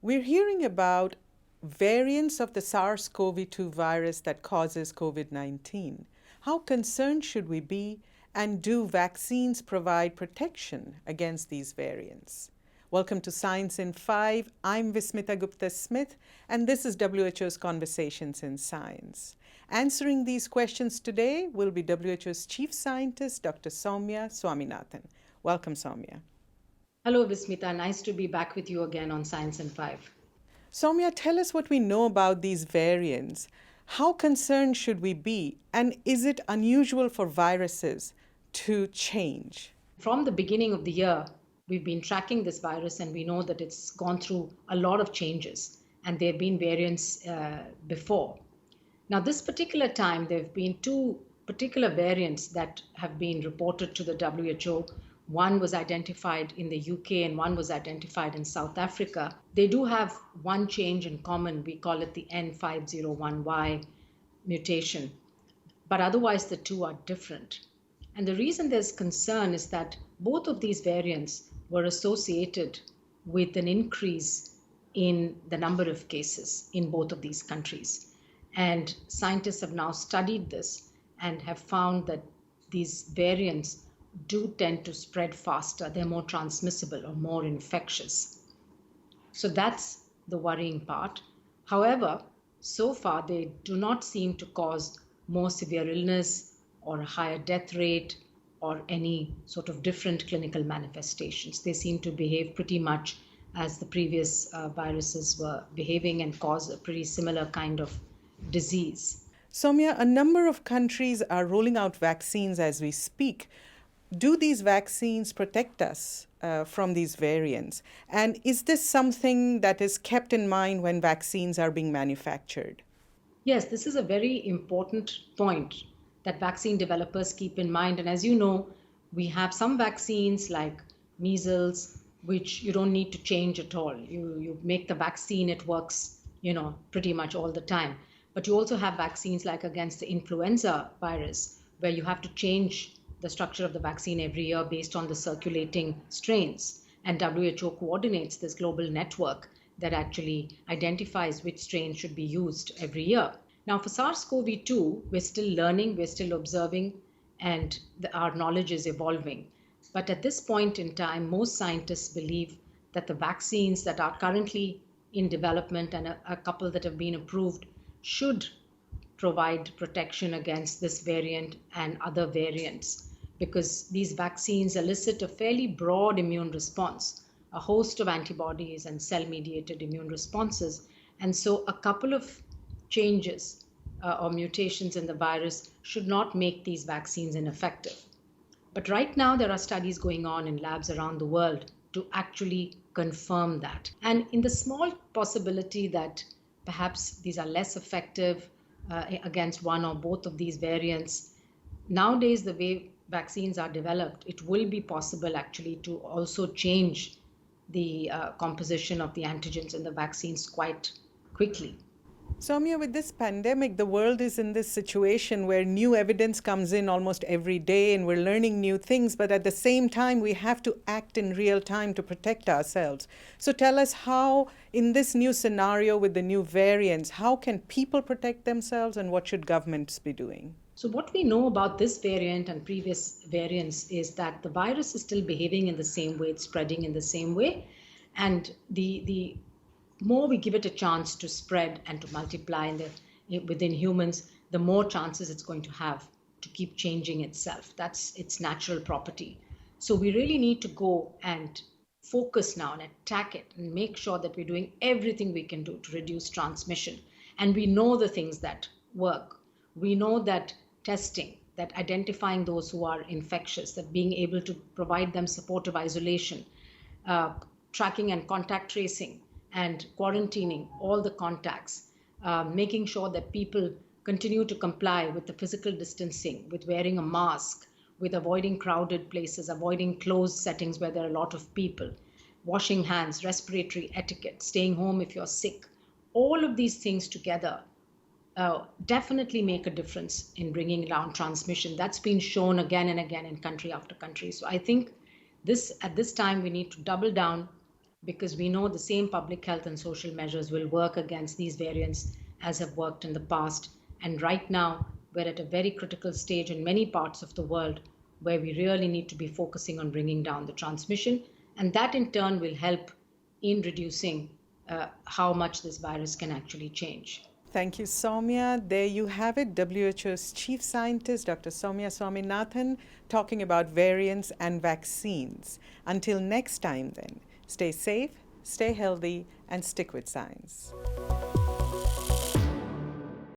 We're hearing about variants of the SARS CoV-2 virus that causes COVID-19. How concerned should we be, and do vaccines provide protection against these variants? Welcome to Science in 5. I'm Vismita Gupta-Smith, and this is WHO's Conversations in Science. Answering these questions today will be WHO's Chief Scientist, Dr. Soumya Swaminathan. Welcome, Soumya. Hello, Vismita. Nice to be back with you again on Science in 5. Soumya, tell us what we know about these variants. How concerned should we be? And is it unusual for viruses to change? From the beginning of the year, we've been tracking this virus, and we know that it's gone through a lot of changes, and there have been variants before. Now, this particular time, there have been two particular variants that have been reported to the WHO. One was identified in the UK and one was identified in South Africa. They do have one change in common. We call it the N501Y mutation. But otherwise, the two are different. And the reason there's concern is that both of these variants were associated with an increase in the number of cases in both of these countries. And scientists have now studied this and have found that these variants do tend to spread faster. They're more transmissible or more infectious. So that's the worrying part. However, so far they do not seem to cause more severe illness or a higher death rate or any sort of different clinical manifestations. They seem to behave pretty much as the previous viruses were behaving and cause a pretty similar kind of disease. Soumya, a number of countries are rolling out vaccines as we speak. Do these vaccines protect us from these variants? And is this something that is kept in mind when vaccines are being manufactured? Yes, this is a very important point that vaccine developers keep in mind. And as you know, we have some vaccines like measles, which you don't need to change at all. You make the vaccine, it works, pretty much all the time. But you also have vaccines like against the influenza virus, where you have to change the structure of the vaccine every year based on the circulating strains. And WHO coordinates this global network that actually identifies which strain should be used every year. Now, for SARS CoV-2, we're still learning, we're still observing, and our knowledge is evolving. But at this point in time, most scientists believe that the vaccines that are currently in development and a couple that have been approved should provide protection against this variant and other variants, because these vaccines elicit a fairly broad immune response, a host of antibodies and cell-mediated immune responses. And so a couple of changes or mutations in the virus should not make these vaccines ineffective. But right now, there are studies going on in labs around the world to actually confirm that. And in the small possibility that perhaps these are less effective against one or both of these variants, nowadays, the way vaccines are developed, it will be possible actually to also change the composition of the antigens in the vaccines quite quickly. Soumya, with this pandemic, the world is in this situation where new evidence comes in almost every day and we're learning new things, but at the same time, we have to act in real time to protect ourselves. So tell us how, in this new scenario with the new variants, how can people protect themselves and what should governments be doing? So what we know about this variant and previous variants is that the virus is still behaving in the same way, it's spreading in the same way. And the more we give it a chance to spread and to multiply within humans, the more chances it's going to have to keep changing itself. That's its natural property. So we really need to go and focus now and attack it and make sure that we're doing everything we can do to reduce transmission. And we know the things that work. We know that testing, that identifying those who are infectious, that being able to provide them supportive isolation, tracking and contact tracing, and quarantining all the contacts, making sure that people continue to comply with the physical distancing, with wearing a mask, with avoiding crowded places, avoiding closed settings where there are a lot of people, washing hands, respiratory etiquette, staying home if you're sick. All of these things together definitely make a difference in bringing down transmission. That's been shown again and again in country after country. So I think at this time, we need to double down, because we know the same public health and social measures will work against these variants as have worked in the past. And right now, we're at a very critical stage in many parts of the world where we really need to be focusing on bringing down the transmission. And that in turn will help in reducing how much this virus can actually change. Thank you, Soumya. There you have it, WHO's chief scientist, Dr. Soumya Swaminathan, talking about variants and vaccines. Until next time, then, stay safe, stay healthy, and stick with science.